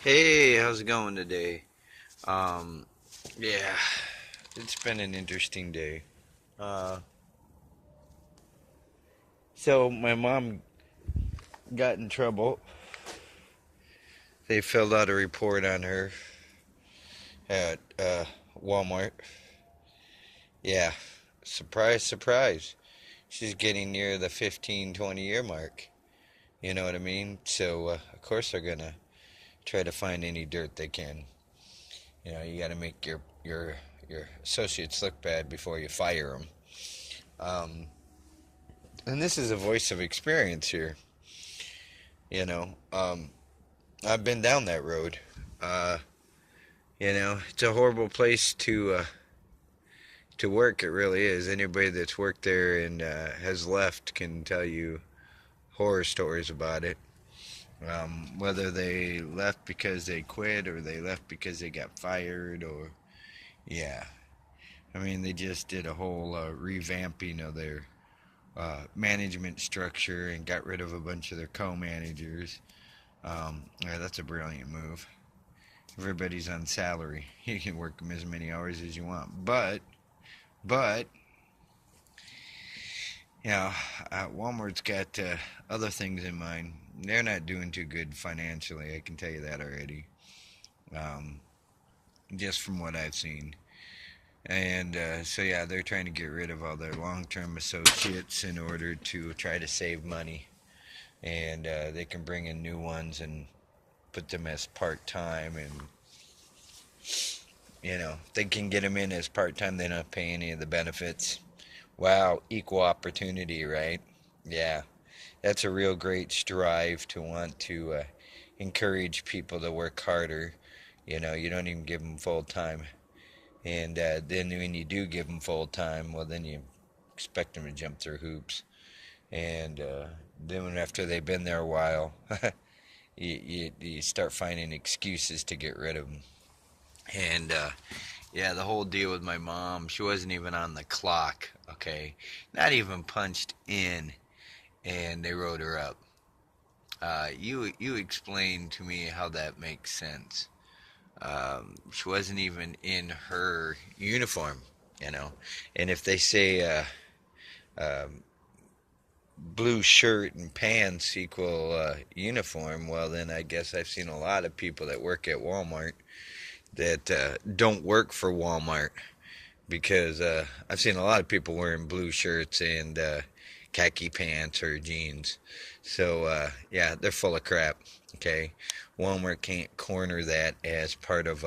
Hey, how's it going today? Um, yeah, it's been an interesting day. Uh, so my mom got in trouble. They filled out a report on her at Walmart. Yeah, surprise, surprise. She's getting near the 15, 20 year mark. You know what I mean? So, of course they're gonna try to find any dirt they can. You know, you gotta make your associates look bad before you fire them. Um, and this is a voice of experience here. You know, I've been down that road. Uh, it's a horrible place to work. It really is. Anybody that's worked there and has left can tell you horror stories about it. Whether they left because they quit or they left because they got fired, or yeah, I mean they just did a whole revamping of their management structure and got rid of a bunch of their co-managers. Yeah, that's a brilliant move. Everybody's on salary. You can work them as many hours as you want. But, you know, Walmart's got other things in mind. They're not doing too good financially. I can tell you that already. Um, just from what I've seen. And so, yeah, they're trying to get rid of all their long term associates in order to try to save money. And they can bring in new ones and put them as part time, and they can get them in as part time. They don't pay any of the benefits. Wow, equal opportunity, right? Yeah, that's a real great strive to want to encourage people to work harder. You don't even give them full time, and then when you do give them full time, well, then you expect them to jump through hoops, and then after they've been there a while, you start finding excuses to get rid of them, and yeah, the whole deal with my mom, she wasn't even on the clock, okay? Not even punched in, and they wrote her up. You explain to me how that makes sense. She wasn't even in her uniform, you know? And if they say um, blue shirt and pants equal uniform, well, then I guess I've seen a lot of people that work at Walmart that don't work for Walmart, because I've seen a lot of people wearing blue shirts and khaki pants or jeans. So yeah, they're full of crap. Okay, Walmart can't corner that as part of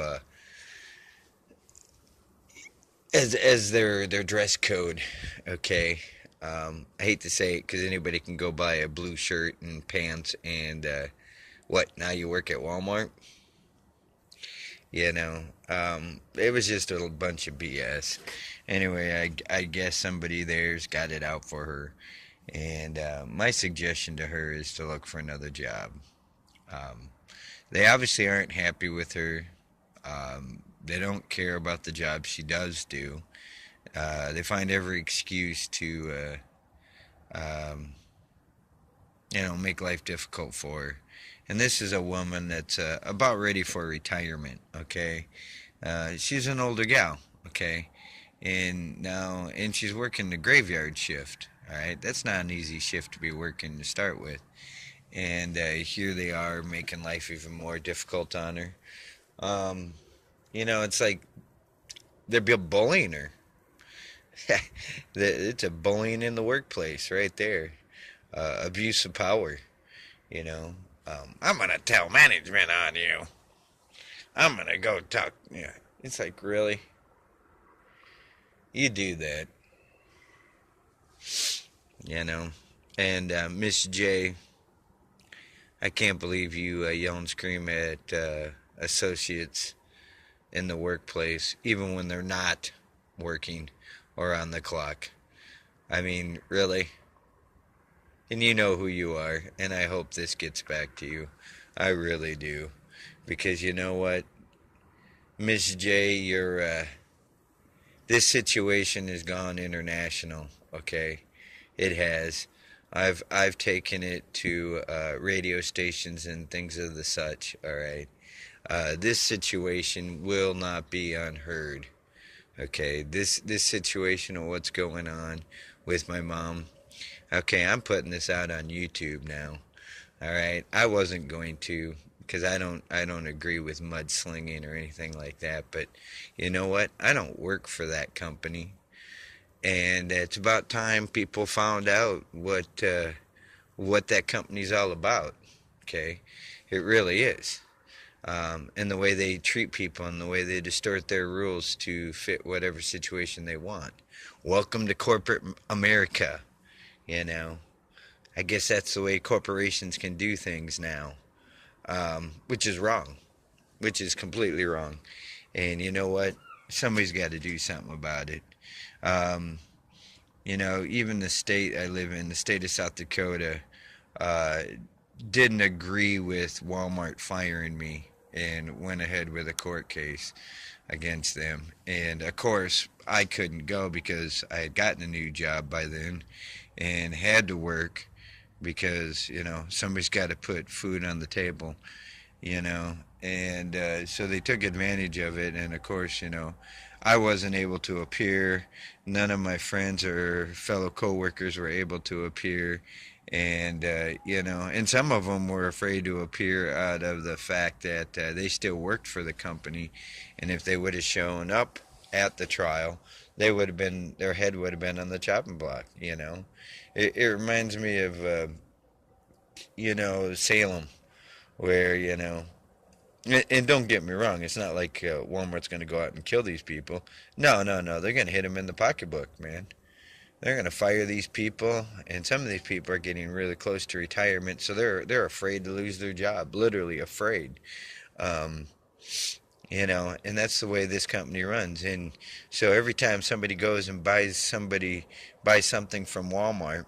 as their dress code. Okay, I hate to say it because anybody can go buy a blue shirt and pants and what? Now you work at Walmart? It was just a bunch of BS. Anyway, I guess somebody there's got it out for her. And my suggestion to her is to look for another job. Um, they obviously aren't happy with her. They don't care about the job she does do. They find every excuse to, make life difficult for her. And this is a woman that's about ready for retirement. Okay, she's an older gal. Okay, and she's working the graveyard shift. All right, that's not an easy shift to be working to start with. And here they are making life even more difficult on her. Um, it's like they're bullying her. It's a bullying in the workplace right there. Abuse of power. You know, I'm gonna tell management on you. I'm gonna go talk. Yeah, it's like, really, you do that, you know? And Miss J, I can't believe you yell and scream at associates in the workplace, even when they're not working or on the clock. I mean, really? And you know who you are, and I hope this gets back to you. I really do. Because you know what? Miss J, this situation has gone international, okay? It has. I've taken it to radio stations and things of the such. All right, this situation will not be unheard. Okay, this situation of what's going on with my mom. Okay, I'm putting this out on YouTube now. All right, I wasn't going to because I don't agree with mudslinging or anything like that. But you know what? I don't work for that company, and it's about time people found out what that company's all about. Okay, it really is. And the way they treat people and the way they distort their rules to fit whatever situation they want. Welcome to corporate America. You know, I guess that's the way corporations can do things now, which is wrong, which is completely wrong. And you know what? Somebody's got to do something about it. Um, even the state I live in, the state of South Dakota, uh, didn't agree with Walmart firing me and went ahead with a court case against them. And of course, I couldn't go because I had gotten a new job by then and had to work because, somebody's got to put food on the table, and so they took advantage of it. And of course, I wasn't able to appear. None of my friends or fellow coworkers were able to appear, and some of them were afraid to appear out of the fact that they still worked for the company, and if they would have shown up at the trial, their head would have been on the chopping block. It reminds me of Salem, where and don't get me wrong, it's not like Walmart's going to go out and kill these people. No, no, no. They're going to hit them in the pocketbook, man. They're going to fire these people, and some of these people are getting really close to retirement, so they're afraid to lose their job, literally afraid. Um, and that's the way this company runs. And so every time somebody goes and buys something from Walmart,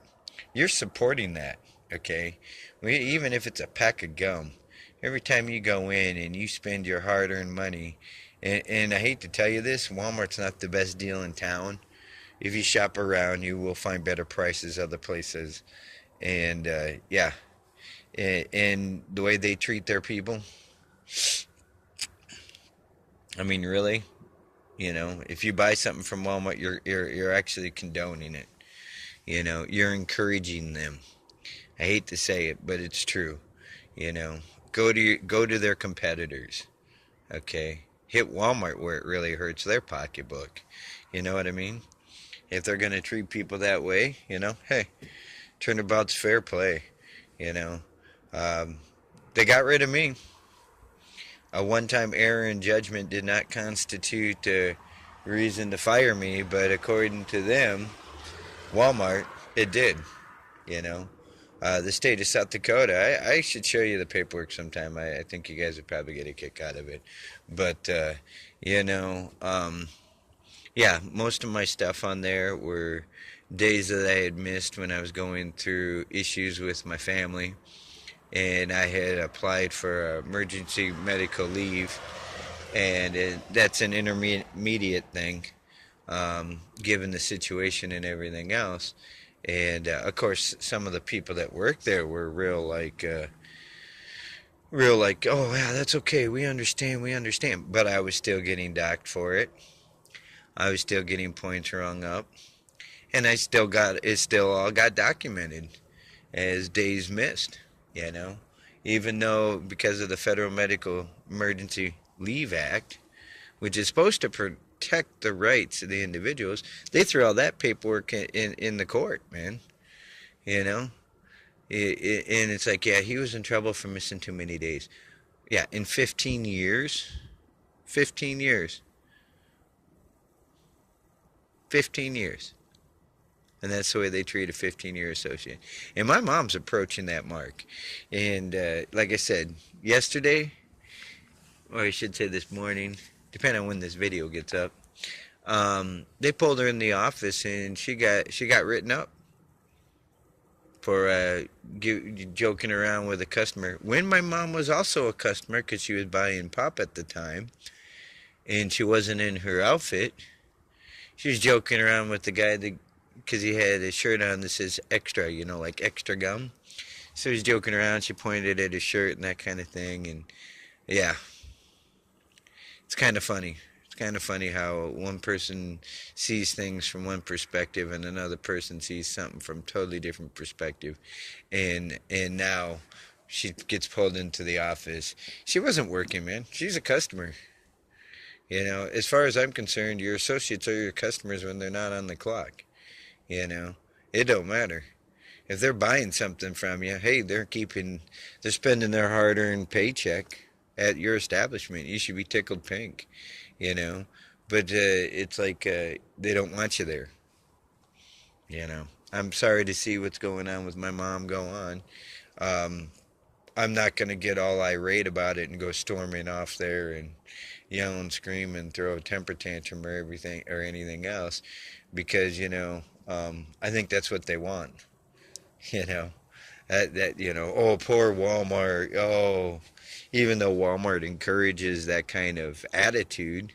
you're supporting that, okay? Even if it's a pack of gum, every time you go in and you spend your hard-earned money, and I hate to tell you this, Walmart's not the best deal in town. If you shop around, you will find better prices other places. And yeah, and the way they treat their people, I mean, really, if you buy something from Walmart, you're actually condoning it. You're encouraging them. I hate to say it, but it's true. You know, go to their competitors. Okay, hit Walmart where it really hurts their pocketbook. You know what I mean? If they're gonna treat people that way, hey, turnabout's fair play. You know, um, they got rid of me. A one-time error in judgment did not constitute a reason to fire me, but according to them, Walmart, it did. You know, the state of South Dakota. I should show you the paperwork sometime. I think you guys would probably get a kick out of it. But you know, yeah, most of my stuff on there were days that I had missed when I was going through issues with my family, and I had applied for emergency medical leave, and that's an intermediate thing, given the situation and everything else. And of course, some of the people that worked there were real like, oh yeah, that's okay, we understand. But I was still getting docked for it. I was still getting points rung up, and it still all got documented as days missed. You know, even though because of the Federal Medical Emergency Leave Act, which is supposed to protect the rights of the individuals, they threw all that paperwork in the court, man. You know, and it's like, yeah, he was in trouble for missing too many days. Yeah, in 15 years, 15 years, 15 years. And that's the way they treat a 15-year associate. And my mom's approaching that mark. And like I said, yesterday, or I should say this morning, depending on when this video gets up, they pulled her in the office and she got written up for joking around with a customer. When my mom was also a customer because she was buying pop at the time, and she wasn't in her outfit, she was joking around with the guy that because he had a shirt on that says extra, like extra gum. So he's joking around. She pointed at his shirt and that kind of thing. And yeah, it's kind of funny. It's kind of funny how one person sees things from one perspective and another person sees something from totally different perspective. And now she gets pulled into the office. She wasn't working, man. She's a customer. As far as I'm concerned, your associates are your customers when they're not on the clock. You know, it don't matter. If they're buying something from you, hey, they're spending their hard-earned paycheck at your establishment. You should be tickled pink, you know. But it's like they don't want you there, you know. I'm sorry to see what's going on with my mom go on. Um, I'm not going to get all irate about it and go storming off there and yell and scream and throw a temper tantrum or everything or anything else because, I think that's what they want, you know. Oh, poor Walmart. Oh, even though Walmart encourages that kind of attitude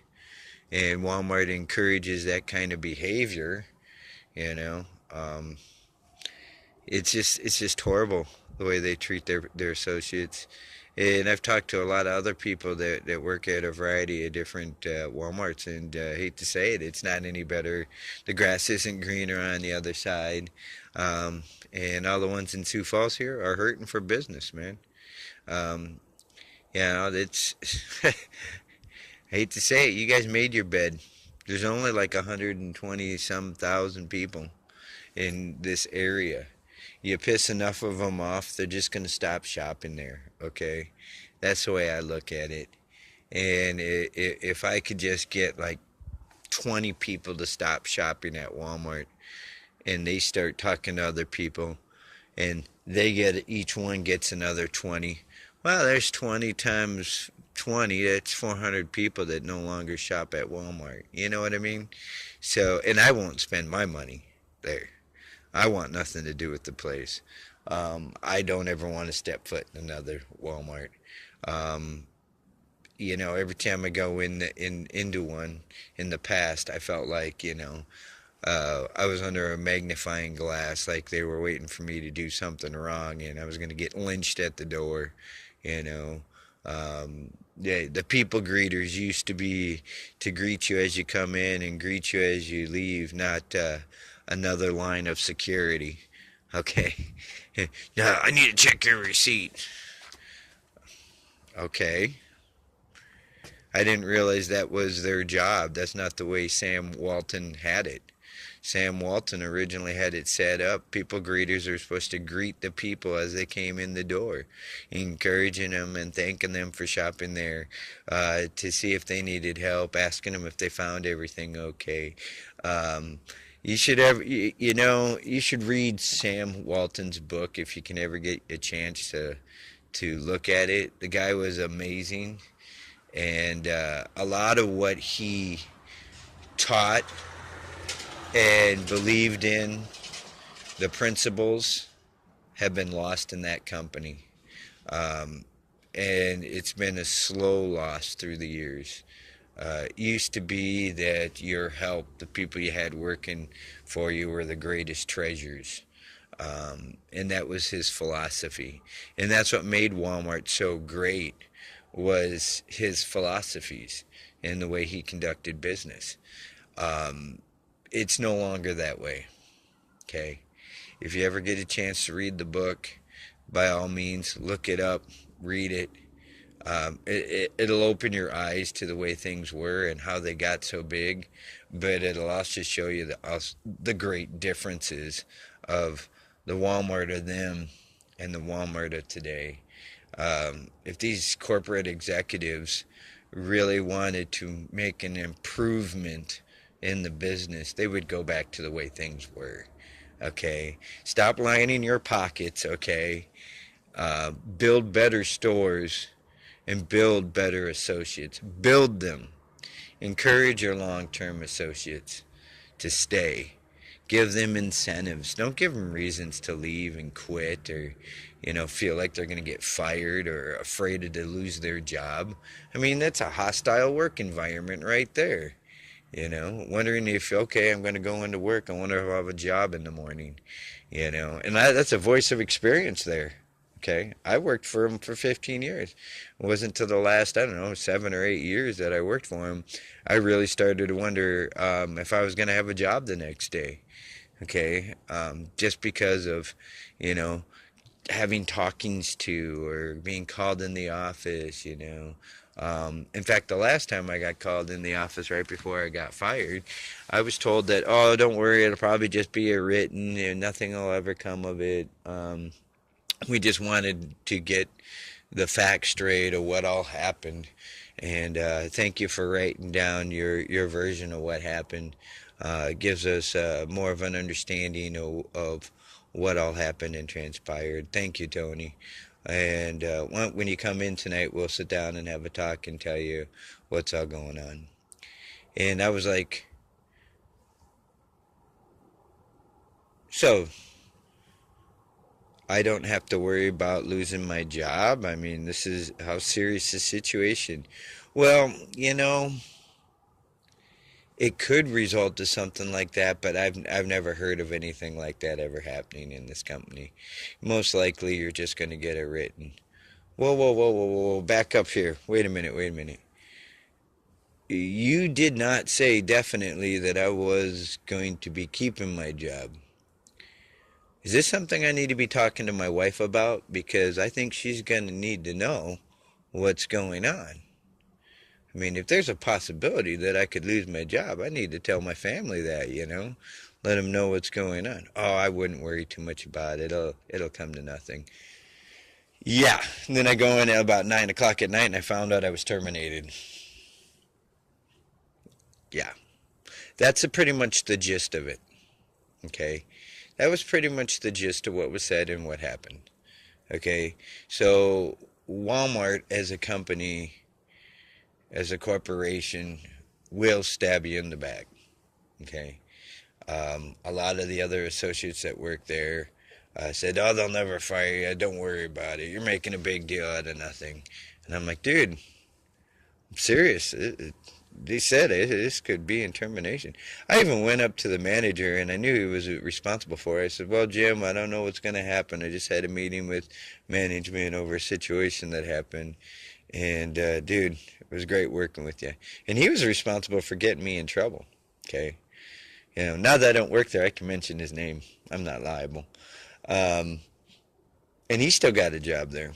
and Walmart encourages that kind of behavior, you know, um, it's just horrible the way they treat their associates. And I've talked to a lot of other people that work at a variety of different Walmarts, and I hate to say it, it's not any better. The grass isn't greener on the other side. And all the ones in Sioux Falls here are hurting for business, man. Um, it's, I hate to say it, you guys made your bed. There's only like 120 some thousand people in this area. You piss enough of them off, they're just going to stop shopping there, okay? That's the way I look at it. And if I could just get like 20 people to stop shopping at Walmart and they start talking to other people and each one gets another 20, well, there's 20 times 20, that's 400 people that no longer shop at Walmart. You know what I mean? So, and I won't spend my money there. I want nothing to do with the place. I don't ever want to step foot in another Walmart. Um, every time I go into one in the past, I felt like, I was under a magnifying glass, like they were waiting for me to do something wrong, and I was going to get lynched at the door, you know. Yeah, the people greeters used to be to greet you as you come in and greet you as you leave, not another line of security. Okay. Yeah, I need to check your receipt. Okay. I didn't realize that was their job. That's not the way Sam Walton had it. Sam Walton originally had it set up. People greeters are supposed to greet the people as they came in the door, encouraging them and thanking them for shopping there, to see if they needed help, asking them if they found everything okay. You should you should read Sam Walton's book if you can ever get a chance to look at it. The guy was amazing, and a lot of what he taught and believed in, the principles, have been lost in that company. And it's been a slow loss through the years. It used to be that your help, the people you had working for you, were the greatest treasures. And that was his philosophy. And that's what made Walmart so great, was his philosophies and the way he conducted business. It's no longer that way, okay? If you ever get a chance to read the book, by all means, look it up, read it. It'll open your eyes to the way things were and how they got so big, but it'll also show you the great differences of the Walmart of them and the Walmart of today. If these corporate executives really wanted to make an improvement in the business, they would go back to the way things were. Okay, stop lining your pockets. Okay, build better stores and build better associates. Build them. Encourage your long-term associates to stay. Give them incentives. Don't give them reasons to leave and quit, or feel like they're going to get fired or afraid to lose their job. I mean, that's a hostile work environment right there. Wondering if, okay, I'm going to go into work. I wonder if I'll have a job in the morning, and that's a voice of experience there. Okay. I worked for him for 15 years. It wasn't until the last, I don't know, 7 or 8 years that I worked for him, I really started to wonder if I was going to have a job the next day. Okay. Just because of, you know, having talkings to or being called in the office. In fact, the last time I got called in the office right before I got fired, I was told that, oh, don't worry, it'll probably just be a written and nothing will ever come of it. We just wanted to get the facts straight of what all happened. And thank you for writing down your version of what happened. It gives us more of an understanding of what all happened and transpired. Thank you, Tony. And when you come in tonight, we'll sit down and have a talk and tell you what's all going on. And I was like, so I don't have to worry about losing my job? I mean, this is how serious the situation. Well, it could result to something like that, but I've never heard of anything like that ever happening in this company. Most likely, you're just going to get it written. Whoa, whoa, whoa, whoa, whoa! Back up here. Wait a minute. Wait a minute. You did not say definitely that I was going to be keeping my job. Is this something I need to be talking to my wife about? Because I think she's going to need to know what's going on. I mean, if there's a possibility that I could lose my job, I need to tell my family that. Let them know what's going on. Oh, I wouldn't worry too much about it. It'll come to nothing. Yeah. And then I go in at about 9 o'clock at night and I found out I was terminated. Yeah. That's pretty much the gist of it. Okay. That was pretty much the gist of what was said and what happened. Okay. So Walmart as a company, as a corporation, will stab you in the back. Okay. A lot of the other associates that work there said, oh, they'll never fire you. Don't worry about it. You're making a big deal out of nothing. And I'm like, dude, I'm serious. They said this could be in termination. I even went up to the manager, and I knew he was responsible for it. I said, well, Jim, I don't know what's going to happen. I just had a meeting with management over a situation that happened. And, dude, it was great working with you. And he was responsible for getting me in trouble. Okay. Now that I don't work there, I can mention his name. I'm not liable. And he still got a job there.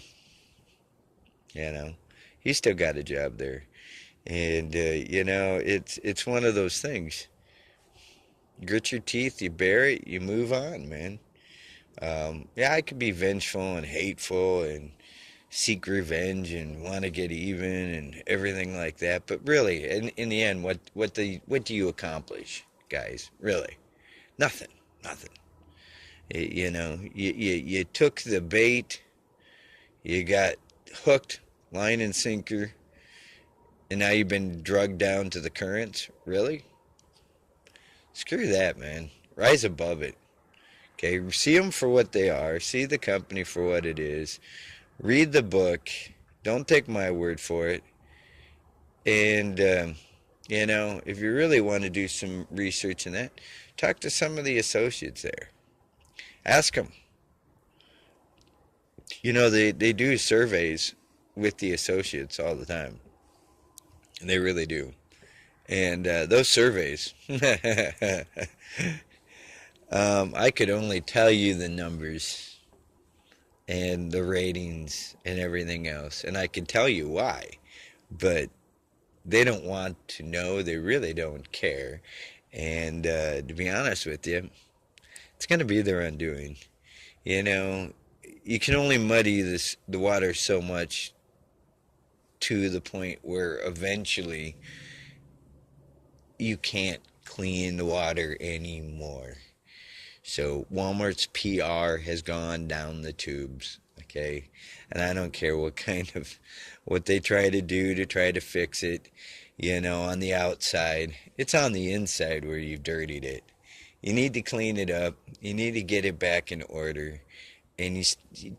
He still got a job there. And, it's one of those things. You grit your teeth, you bear it, you move on, man. Yeah, I could be vengeful and hateful and seek revenge and want to get even and everything like that. But really, in the end, what do you accomplish, guys? Really, nothing. Nothing. You took the bait, you got hooked, line and sinker, and now you've been drugged down to the currents. Really? Screw that, man. Rise above it. Okay, see them for what they are. See the company for what it is. Read the book. Don't take my word for it. And, if you really want to do some research in that, talk to some of the associates there. Ask them. They do surveys with the associates all the time. And they really do. And those surveys, I could only tell you the numbers and the ratings and everything else. And I can tell you why. But they don't want to know. They really don't care. And to be honest with you, it's going to be their undoing. You can only muddy the water so much to the point where eventually you can't clean the water anymore. So Walmart's PR has gone down the tubes, okay? And I don't care what they try to do to try to fix it, on the outside. It's on the inside where you've dirtied it. You need to clean it up. You need to get it back in order. And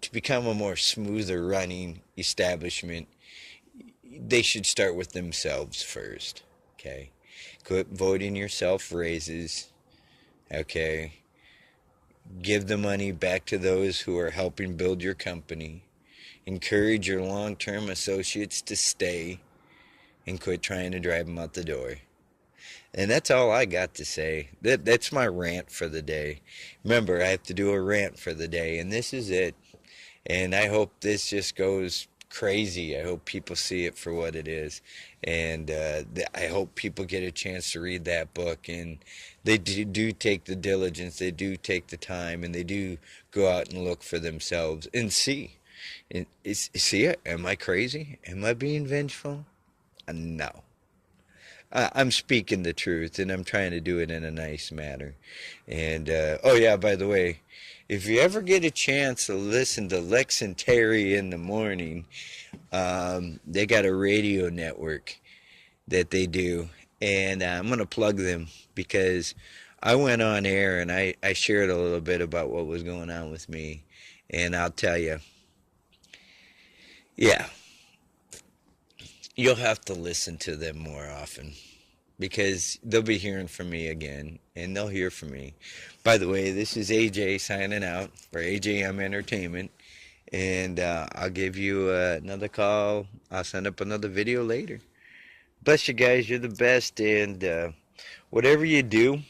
to become a more smoother running establishment, they should start with themselves first, okay? Quit voting yourself raises. Okay. Give the money back to those who are helping build your company. Encourage your long-term associates to stay and quit trying to drive them out the door. And that's all I got to say. That's my rant for the day. Remember, I have to do a rant for the day, and this is it. And I hope this just goes crazy. I hope people see it for what it is. And I hope people get a chance to read that book. And they do take the diligence, they do take the time, and they do go out and look for themselves and see. See it? Am I crazy? Am I being vengeful? No. I'm speaking the truth, and I'm trying to do it in a nice manner. And oh yeah, by the way, if you ever get a chance to listen to Lex and Terry in the morning, they got a radio network that they do, and I'm gonna plug them because I went on air and I shared a little bit about what was going on with me, and I'll tell you, yeah, you'll have to listen to them more often because they'll be hearing from me again, and they'll hear from me. By the way, this is AJ signing out for AJM Entertainment, and I'll give you another call. I'll send up another video later. Bless you guys, you're the best, and whatever you do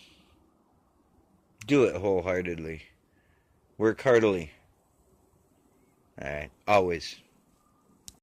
it wholeheartedly. Work heartily. All right, always.